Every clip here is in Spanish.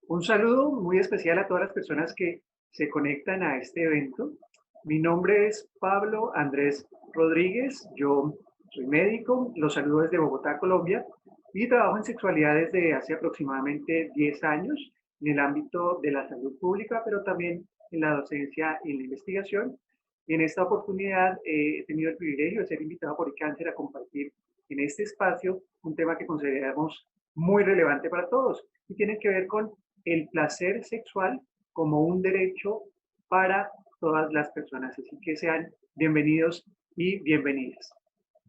Un saludo muy especial a todas las personas que se conectan a este evento. Mi nombre es Pablo Andrés Rodríguez, yo soy médico, los saludo desde Bogotá, Colombia, y trabajo en sexualidad desde hace aproximadamente 10 años en el ámbito de la salud pública, pero también en la docencia y en la investigación. Y en esta oportunidad he tenido el privilegio de ser invitado por Cáncer a compartir en este espacio un tema que consideramos muy relevante para todos y tiene que ver con el placer sexual como un derecho para todas las personas. Así que sean bienvenidos y bienvenidas.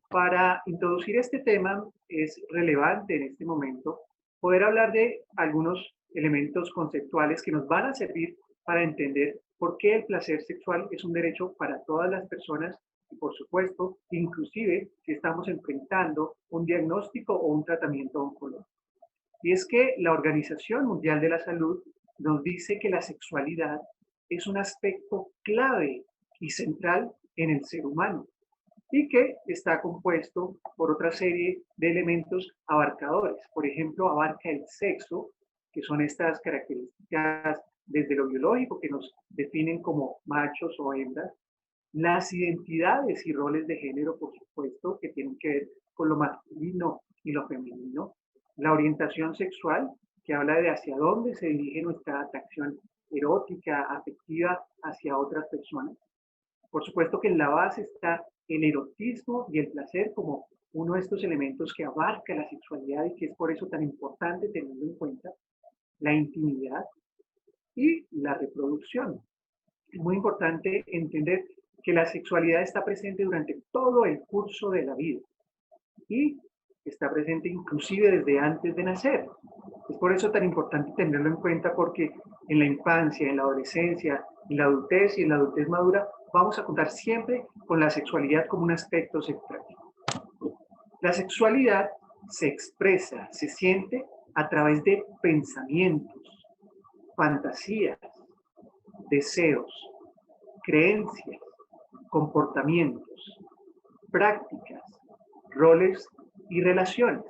Para introducir este tema es relevante en este momento poder hablar de algunos elementos conceptuales que nos van a servir para entender por qué el placer sexual es un derecho para todas las personas y, por supuesto, inclusive si estamos enfrentando un diagnóstico o un tratamiento oncológico. Y es que la Organización Mundial de la Salud nos dice que la sexualidad es un aspecto clave y central en el ser humano y que está compuesto por otra serie de elementos abarcadores. Por ejemplo, abarca el sexo, que son estas características desde lo biológico que nos definen como machos o hembras, las identidades y roles de género, por supuesto, que tienen que ver con lo masculino y lo femenino, la orientación sexual, que habla de hacia dónde se dirige nuestra atracción erótica, afectiva hacia otras personas. Por supuesto que en la base está el erotismo y el placer como uno de estos elementos que abarca la sexualidad y que es por eso tan importante tenerlo en cuenta, la intimidad y la reproducción. Es muy importante entender que la sexualidad está presente durante todo el curso de la vida y está presente inclusive desde antes de nacer. Es por eso tan importante tenerlo en cuenta porque en la infancia, en la adolescencia, en la adultez y en la adultez madura vamos a contar siempre con la sexualidad como un aspecto central. La sexualidad se expresa, se siente a través de pensamientos, fantasías, deseos, creencias, comportamientos, prácticas, roles y relaciones.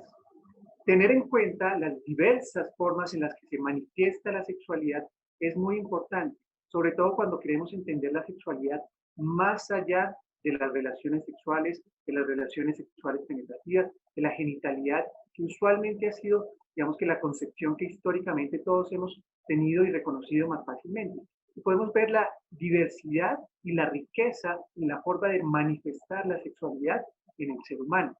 Tener en cuenta las diversas formas en las que se manifiesta la sexualidad es muy importante, sobre todo cuando queremos entender la sexualidad más allá de las relaciones sexuales, de las relaciones sexuales penetrativas, de la genitalidad, que usualmente ha sido, digamos que la concepción que históricamente todos hemos tenido y reconocido más fácilmente. Y podemos ver la diversidad y la riqueza en la forma de manifestar la sexualidad en el ser humano.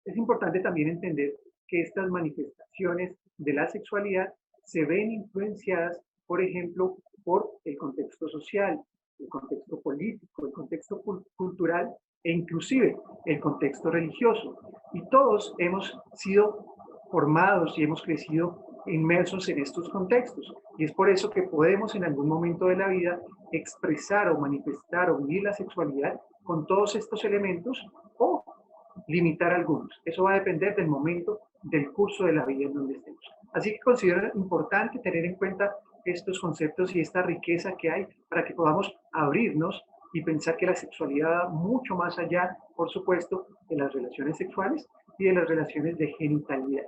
Es importante también entender que estas manifestaciones de la sexualidad se ven influenciadas, por ejemplo, por el contexto social, el contexto político, el contexto cultural e inclusive el contexto religioso. Y todos hemos sido formados y hemos crecido inmersos en estos contextos. Y es por eso que podemos en algún momento de la vida expresar o manifestar o vivir la sexualidad con todos estos elementos o limitar algunos. Eso va a depender del momento del curso de la vida en donde estemos. Así que considero importante tener en cuenta estos conceptos y esta riqueza que hay para que podamos abrirnos y pensar que la sexualidad va mucho más allá, por supuesto, de las relaciones sexuales y de las relaciones de genitalidad.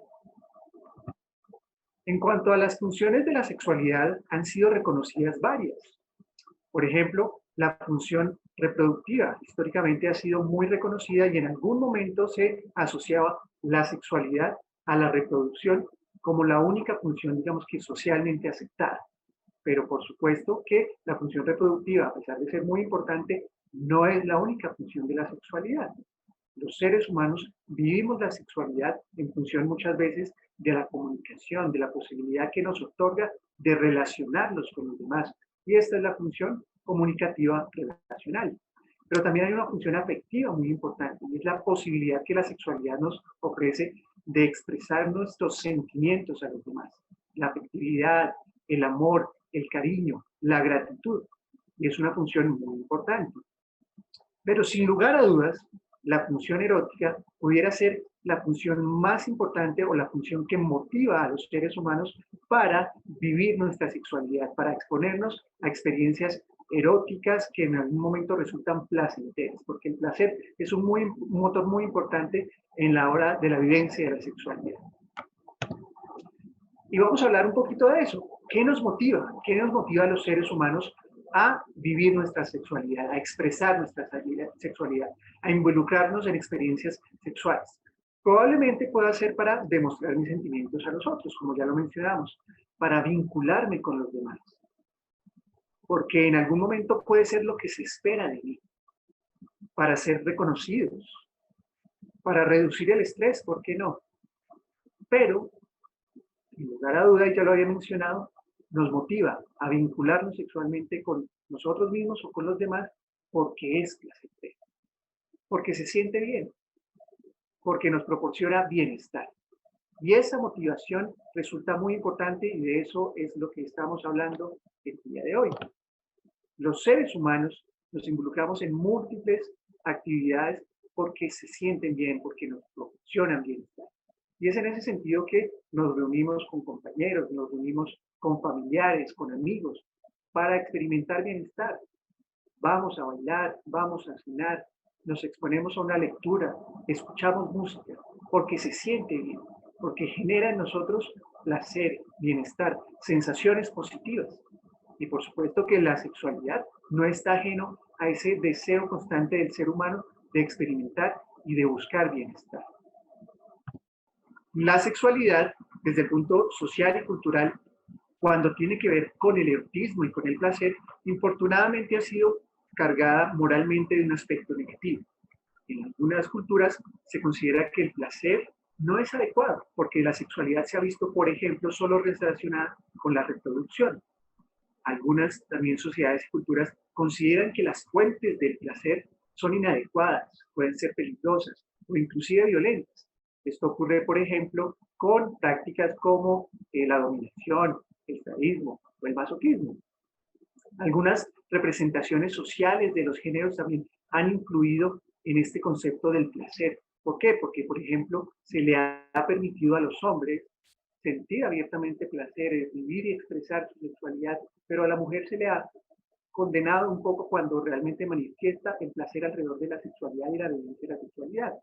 En cuanto a las funciones de la sexualidad, han sido reconocidas varias. Por ejemplo, la función reproductiva históricamente ha sido muy reconocida y en algún momento se asociaba la sexualidad a la reproducción como la única función, digamos que socialmente aceptada. Pero por supuesto que la función reproductiva, a pesar de ser muy importante, no es la única función de la sexualidad. Los seres humanos vivimos la sexualidad en función muchas veces de la comunicación, de la posibilidad que nos otorga de relacionarnos con los demás. Y esta es la función comunicativa relacional. Pero también hay una función afectiva muy importante y es la posibilidad que la sexualidad nos ofrece de expresar nuestros sentimientos a los demás. La afectividad, el amor, el cariño, la gratitud. Y es una función muy importante. Pero sin lugar a dudas, la función erótica pudiera ser la función más importante o la función que motiva a los seres humanos para vivir nuestra sexualidad, para exponernos a experiencias eróticas que en algún momento resultan placenteras, porque el placer es un motor muy importante en la hora de la vivencia de la sexualidad. Y vamos a hablar un poquito de eso. ¿Qué nos motiva? ¿Qué nos motiva a los seres humanos a vivir nuestra sexualidad, a expresar nuestra sexualidad, a involucrarnos en experiencias sexuales? Probablemente pueda ser para demostrar mis sentimientos a los otros, como ya lo mencionamos, para vincularme con los demás, porque en algún momento puede ser lo que se espera de mí, para ser reconocidos, para reducir el estrés, ¿por qué no? Pero, sin lugar a duda, y ya lo había mencionado, nos motiva a vincularnos sexualmente con nosotros mismos o con los demás porque es placentero, porque se siente bien, porque nos proporciona bienestar. Y esa motivación resulta muy importante y de eso es lo que estamos hablando el día de hoy. Los seres humanos nos involucramos en múltiples actividades porque se sienten bien, porque nos proporcionan bienestar. Y es en ese sentido que nos reunimos con compañeros, nos reunimos con familiares, con amigos, para experimentar bienestar. Vamos a bailar, vamos a cenar, nos exponemos a una lectura, escuchamos música, porque se siente bien, porque genera en nosotros placer, bienestar, sensaciones positivas. Y por supuesto que la sexualidad no está ajeno a ese deseo constante del ser humano de experimentar y de buscar bienestar. La sexualidad, desde el punto social y cultural, cuando tiene que ver con el erotismo y con el placer, infortunadamente ha sido cargada moralmente de un aspecto negativo. En algunas culturas se considera que el placer no es adecuado, porque la sexualidad se ha visto, por ejemplo, solo relacionada con la reproducción. Algunas también sociedades y culturas consideran que las fuentes del placer son inadecuadas, pueden ser peligrosas o inclusive violentas. Esto ocurre, por ejemplo, con prácticas como la dominación, el sadismo o el masoquismo. Algunas representaciones sociales de los géneros también han influido en este concepto del placer. ¿Por qué? Porque, por ejemplo, se le ha permitido a los hombres sentir abiertamente placer, vivir y expresar su sexualidad, pero a la mujer se le ha condenado un poco cuando realmente manifiesta el placer alrededor de la sexualidad y la vivencia de la sexualidad.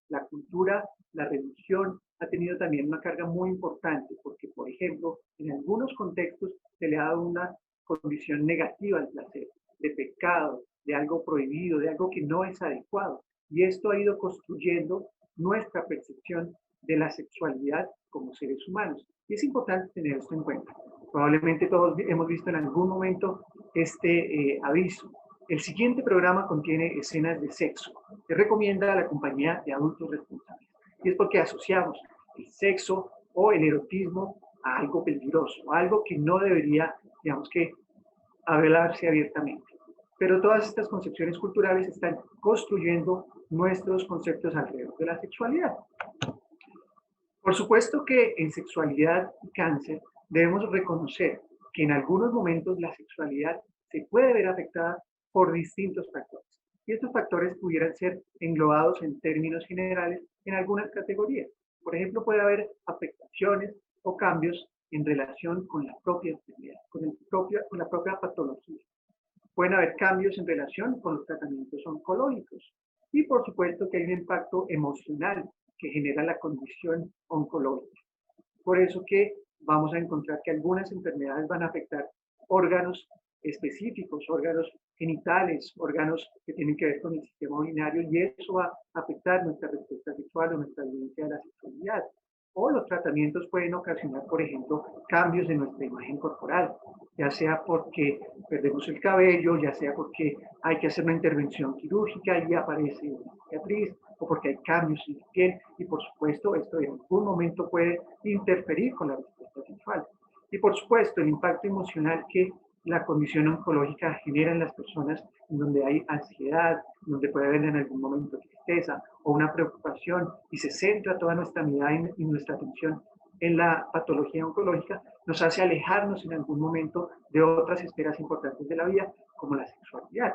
La cultura, la religión ha tenido también una carga muy importante, porque, por ejemplo, en algunos contextos se le ha dado una condición negativa al placer, de pecado, de algo prohibido, de algo que no es adecuado. Y esto ha ido construyendo nuestra percepción de la sexualidad como seres humanos. Y es importante tener esto en cuenta. Probablemente todos hemos visto en algún momento este aviso. El siguiente programa contiene escenas de sexo. Se recomienda a la compañía de adultos responsables. Y es porque asociamos el sexo o el erotismo a algo peligroso, a algo que no debería, digamos que, hablarse abiertamente. Pero todas estas concepciones culturales están construyendo nuestros conceptos alrededor de la sexualidad. Por supuesto que en sexualidad y cáncer debemos reconocer que en algunos momentos la sexualidad se puede ver afectada por distintos factores. Y estos factores pudieran ser englobados en términos generales en algunas categorías. Por ejemplo, puede haber afectaciones o cambios en relación con la propia enfermedad, con la propia patología. Pueden haber cambios en relación con los tratamientos oncológicos. Y por supuesto que hay un impacto emocional que genera la condición oncológica. Por eso que vamos a encontrar que algunas enfermedades van a afectar órganos específicos, órganos genitales, órganos que tienen que ver con el sistema urinario, y eso va a afectar nuestra respuesta sexual o nuestra vivencia de la sexualidad. O los tratamientos pueden ocasionar, por ejemplo, cambios en nuestra imagen corporal, ya sea porque perdemos el cabello, ya sea porque hay que hacer una intervención quirúrgica y aparece una cicatriz, o porque hay cambios en la piel, y por supuesto esto en algún momento puede interferir con la respuesta sexual. Y por supuesto el impacto emocional que la condición oncológica genera en las personas, en donde hay ansiedad, en donde puede haber en algún momento tristeza o una preocupación, y se centra toda nuestra mirada y nuestra atención en la patología oncológica, nos hace alejarnos en algún momento de otras esferas importantes de la vida, como la sexualidad.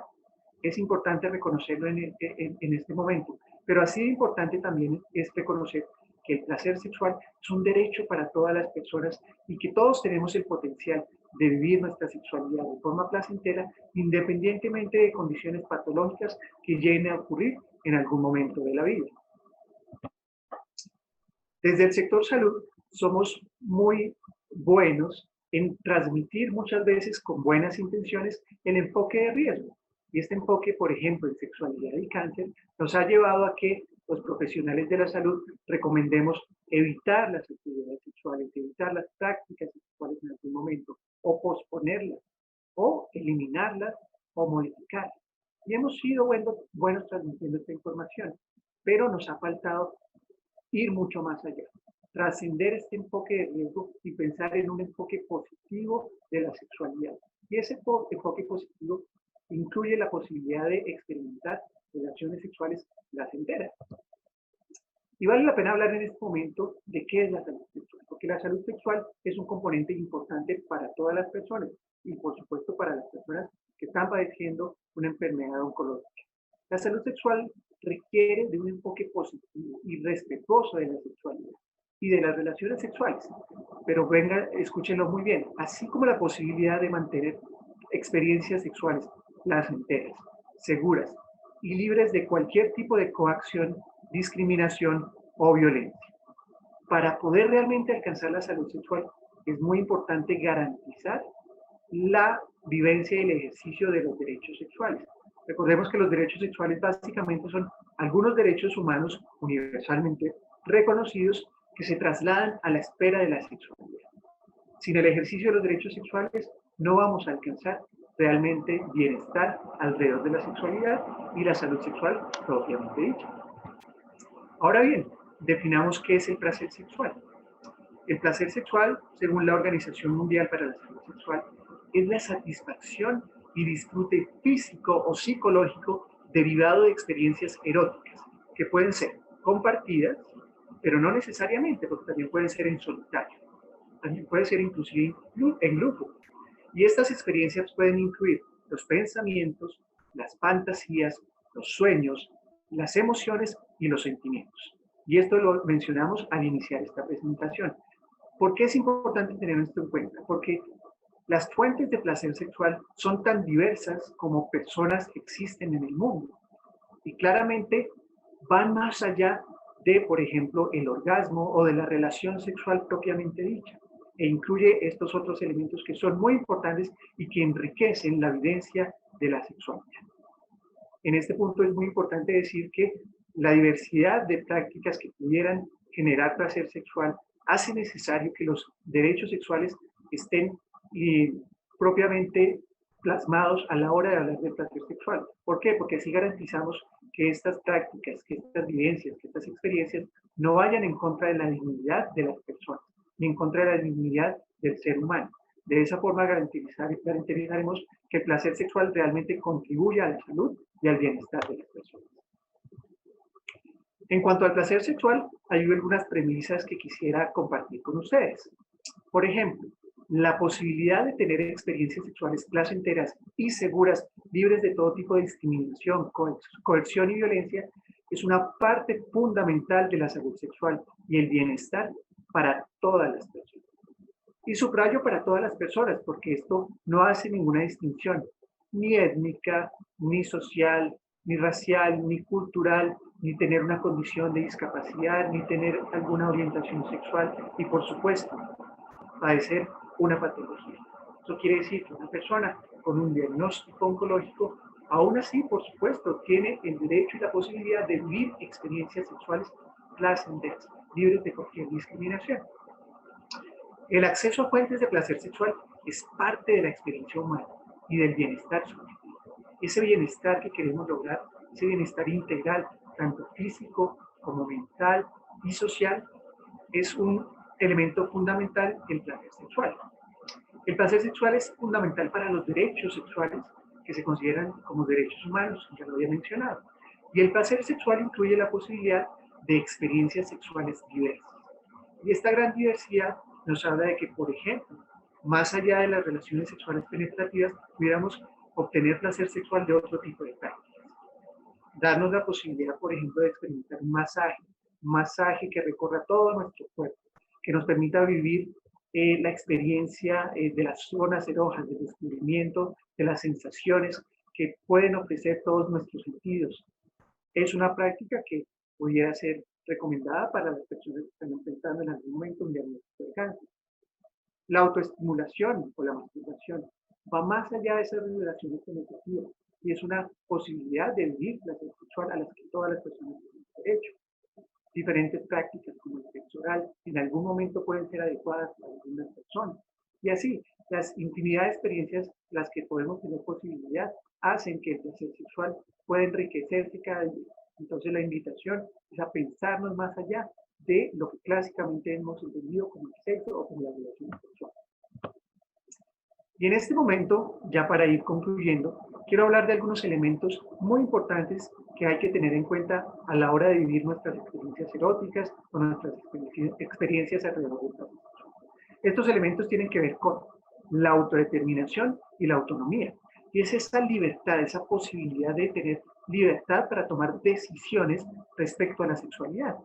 Es importante reconocerlo en este momento, pero así de importante también es reconocer que el placer sexual es un derecho para todas las personas y que todos tenemos el potencial de vivir nuestra sexualidad de forma placentera, independientemente de condiciones patológicas que lleguen a ocurrir en algún momento de la vida. Desde el sector salud somos muy buenos en transmitir muchas veces con buenas intenciones el enfoque de riesgo. Y este enfoque, por ejemplo, en sexualidad y cáncer, nos ha llevado a que los profesionales de la salud recomendemos evitar las actividades sexuales, evitar las prácticas sexuales en algún momento, o posponerlas, o eliminarlas, o modificarlas. Y hemos sido buenos transmitiendo esta información, pero nos ha faltado ir mucho más allá, trascender este enfoque de riesgo y pensar en un enfoque positivo de la sexualidad. Y ese enfoque positivo incluye la posibilidad de experimentar relaciones sexuales placenteras. Y vale la pena hablar en este momento de qué es la salud sexual, porque la salud sexual es un componente importante para todas las personas y por supuesto para las personas que están padeciendo una enfermedad oncológica. La salud sexual requiere de un enfoque positivo y respetuoso de la sexualidad y de las relaciones sexuales. Pero venga, escúchenlo muy bien, así como la posibilidad de mantener experiencias sexuales placenteras, seguras y libres de cualquier tipo de coacción, discriminación o violencia. Para poder realmente alcanzar la salud sexual es muy importante garantizar la vivencia y el ejercicio de los derechos sexuales. Recordemos que los derechos sexuales básicamente son algunos derechos humanos universalmente reconocidos que se trasladan a la esfera de la sexualidad. Sin el ejercicio de los derechos sexuales no vamos a alcanzar realmente bienestar alrededor de la sexualidad y la salud sexual propiamente dicha. Ahora bien, definamos qué es el placer sexual. El placer sexual, según la Organización Mundial para la Salud Sexual, es la satisfacción y disfrute físico o psicológico derivado de experiencias eróticas, que pueden ser compartidas, pero no necesariamente, porque también pueden ser en solitario. También puede ser inclusive en grupo. Y estas experiencias pueden incluir los pensamientos, las fantasías, los sueños, las emociones y los sentimientos. Y esto lo mencionamos al iniciar esta presentación. ¿Por qué es importante tener esto en cuenta? Porque las fuentes de placer sexual son tan diversas como personas existen en el mundo. Y claramente van más allá de, por ejemplo, el orgasmo o de la relación sexual propiamente dicha. E incluye estos otros elementos que son muy importantes y que enriquecen la vivencia de la sexualidad. En este punto es muy importante decir que la diversidad de prácticas que pudieran generar placer sexual hace necesario que los derechos sexuales estén propiamente plasmados a la hora de hablar de placer sexual. ¿Por qué? Porque así garantizamos que estas prácticas, que estas vivencias, que estas experiencias no vayan en contra de la dignidad de las personas, ni en contra de la dignidad del ser humano. De esa forma garantizaremos que el placer sexual realmente contribuye a la salud y al bienestar de las personas. En cuanto al placer sexual, hay algunas premisas que quisiera compartir con ustedes. Por ejemplo, la posibilidad de tener experiencias sexuales placenteras y seguras, libres de todo tipo de discriminación, coerción y violencia, es una parte fundamental de la salud sexual y el bienestar para todas las personas. Y subrayo para todas las personas, porque esto no hace ninguna distinción, ni étnica, ni social, ni racial, ni cultural, ni tener una condición de discapacidad, ni tener alguna orientación sexual, y por supuesto, padecer una patología. Eso quiere decir que una persona con un diagnóstico oncológico, aún así, por supuesto, tiene el derecho y la posibilidad de vivir experiencias sexuales placenteras, libres de cualquier discriminación. El acceso a fuentes de placer sexual es parte de la experiencia humana y del bienestar subjetivo. Ese bienestar que queremos lograr, ese bienestar integral, tanto físico como mental y social, es un elemento fundamental del placer sexual. El placer sexual es fundamental para los derechos sexuales que se consideran como derechos humanos, ya lo había mencionado. Y el placer sexual incluye la posibilidad de experiencias sexuales diversas. Y esta gran diversidad nos habla de que, por ejemplo, más allá de las relaciones sexuales penetrativas, pudiéramos obtener placer sexual de otro tipo de prácticas. Darnos la posibilidad, por ejemplo, de experimentar un masaje que recorra todo nuestro cuerpo, que nos permita vivir la experiencia de las zonas erógenas, del descubrimiento, de las sensaciones que pueden ofrecer todos nuestros sentidos. Es una práctica que pudiera ser recomendada para las personas que están enfrentando en algún momento un diagnóstico de cáncer. La autoestimulación o la masturbación va más allá de esas relaciones penetrativas y es una posibilidad de vivir placer sexual a las que todas las personas tienen derecho. Diferentes prácticas como el sexo oral en algún momento pueden ser adecuadas para algunas personas. Y así, las infinidad de experiencias las que podemos tener posibilidad hacen que el placer sexual pueda enriquecerse cada día. Entonces la invitación es a pensarnos más allá de lo que clásicamente hemos entendido como el sexo o como la relación sexual. Y en este momento, ya para ir concluyendo, quiero hablar de algunos elementos muy importantes que hay que tener en cuenta a la hora de vivir nuestras experiencias eróticas o nuestras experiencias alrededor del placer. Estos elementos tienen que ver con la autodeterminación y la autonomía. Y es esa libertad, esa posibilidad de tener libertad para tomar decisiones respecto a la sexualidad.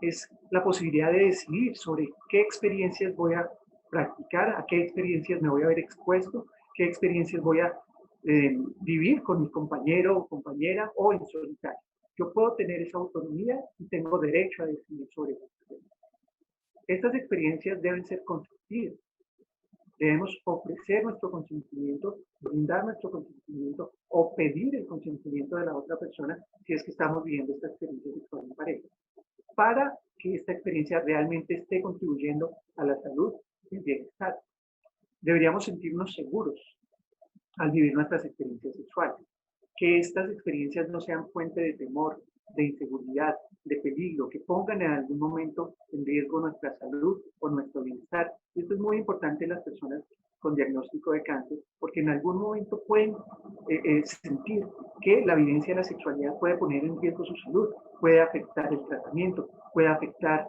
Es la posibilidad de decidir sobre qué experiencias voy a practicar, a qué experiencias me voy a ver expuesto, qué experiencias voy a vivir con mi compañero o compañera o en solitario. Yo puedo tener esa autonomía y tengo derecho a decidir sobre eso. Estas experiencias deben ser construidas. Debemos ofrecer nuestro consentimiento, brindar nuestro consentimiento o pedir el consentimiento de la otra persona si es que estamos viviendo esta experiencia sexual en pareja, para que esta experiencia realmente esté contribuyendo a la salud y el bienestar. Deberíamos sentirnos seguros al vivir nuestras experiencias sexuales, que estas experiencias no sean fuente de temor, de inseguridad, de peligro, que pongan en algún momento en riesgo nuestra salud o nuestro bienestar. Y esto es muy importante en las personas con diagnóstico de cáncer, porque en algún momento pueden sentir que la vivencia de la sexualidad puede poner en riesgo su salud, puede afectar el tratamiento, puede afectar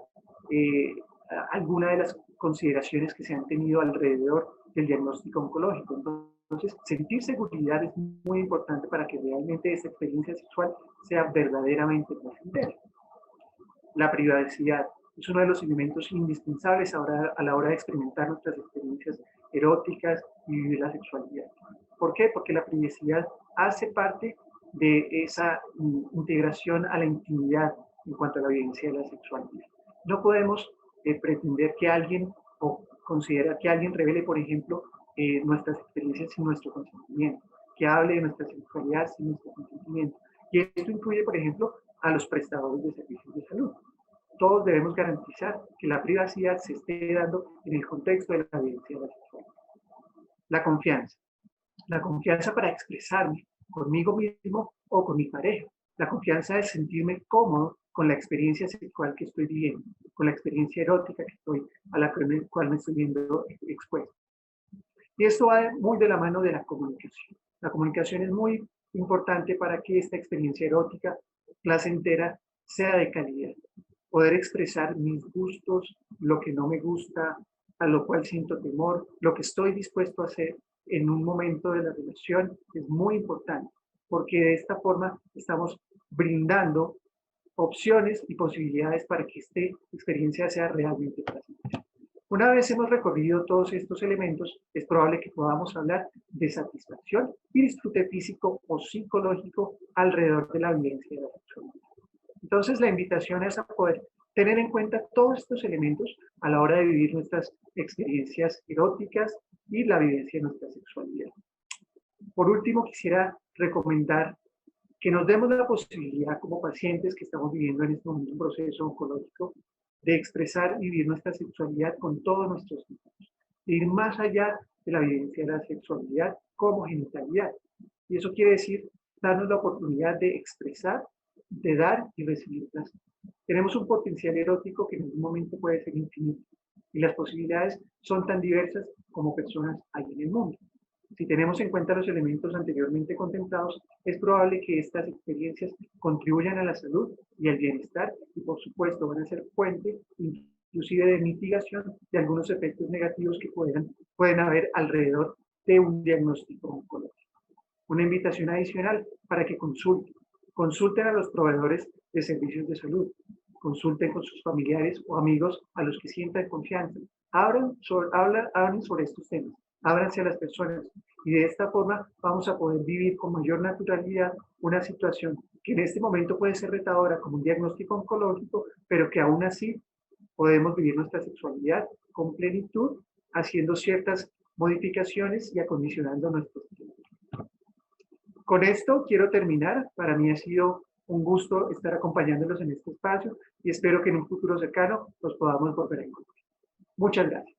alguna de las consideraciones que se han tenido alrededor del diagnóstico oncológico. Entonces, sentir seguridad es muy importante para que realmente esa experiencia sexual sea verdaderamente placentera. La privacidad es uno de los elementos indispensables a la hora de experimentar nuestras experiencias eróticas y vivir la sexualidad. ¿Por qué? Porque la privacidad hace parte de esa integración a la intimidad en cuanto a la vivencia de la sexualidad. No podemos pretender que alguien o considerar que alguien revele, por ejemplo, nuestras experiencias sin nuestro consentimiento, que hable de nuestra sexualidad sin nuestro consentimiento. Y esto incluye, por ejemplo, a los prestadores de servicios de salud. Todos debemos garantizar que la privacidad se esté dando en el contexto de la vivencia de la sexualidad. La confianza. La confianza para expresarme conmigo mismo o con mi pareja. La confianza de sentirme cómodo con la experiencia sexual que estoy viviendo, con la experiencia erótica a la cual me estoy viendo expuesto. Y esto va muy de la mano de la comunicación. La comunicación es muy importante para que esta experiencia erótica placentera sea de calidad. Poder expresar mis gustos, lo que no me gusta, a lo cual siento temor, lo que estoy dispuesto a hacer en un momento de la relación es muy importante, porque de esta forma estamos brindando opciones y posibilidades para que esta experiencia sea realmente placentera. Una vez hemos recorrido todos estos elementos, es probable que podamos hablar de satisfacción y disfrute físico o psicológico alrededor de la vivencia de la sexualidad. Entonces, la invitación es a poder tener en cuenta todos estos elementos a la hora de vivir nuestras experiencias eróticas y la vivencia de nuestra sexualidad. Por último, quisiera recomendar que nos demos la posibilidad como pacientes que estamos viviendo en este momento un proceso oncológico de expresar y vivir nuestra sexualidad con todos nuestros hijos, de ir más allá de la vivencia de la sexualidad como genitalidad. Y eso quiere decir darnos la oportunidad de expresar, de dar y recibir placer. Tenemos un potencial erótico que en algún momento puede ser infinito y las posibilidades son tan diversas como personas hay en el mundo. Si tenemos en cuenta los elementos anteriormente contemplados, es probable que estas experiencias contribuyan a la salud y al bienestar y, por supuesto, van a ser fuente inclusive de mitigación de algunos efectos negativos que pueden haber alrededor de un diagnóstico oncológico. Una invitación adicional para que consulten a los proveedores de servicios de salud, consulten con sus familiares o amigos a los que sientan confianza, hablen sobre estos temas, ábranse a las personas y de esta forma vamos a poder vivir con mayor naturalidad una situación que en este momento puede ser retadora como un diagnóstico oncológico, pero que aún así podemos vivir nuestra sexualidad con plenitud, haciendo ciertas modificaciones y acondicionando nuestros tiempos. Con esto quiero terminar. Para mí ha sido un gusto estar acompañándolos en este espacio y espero que en un futuro cercano los podamos volver a encontrar. Muchas gracias.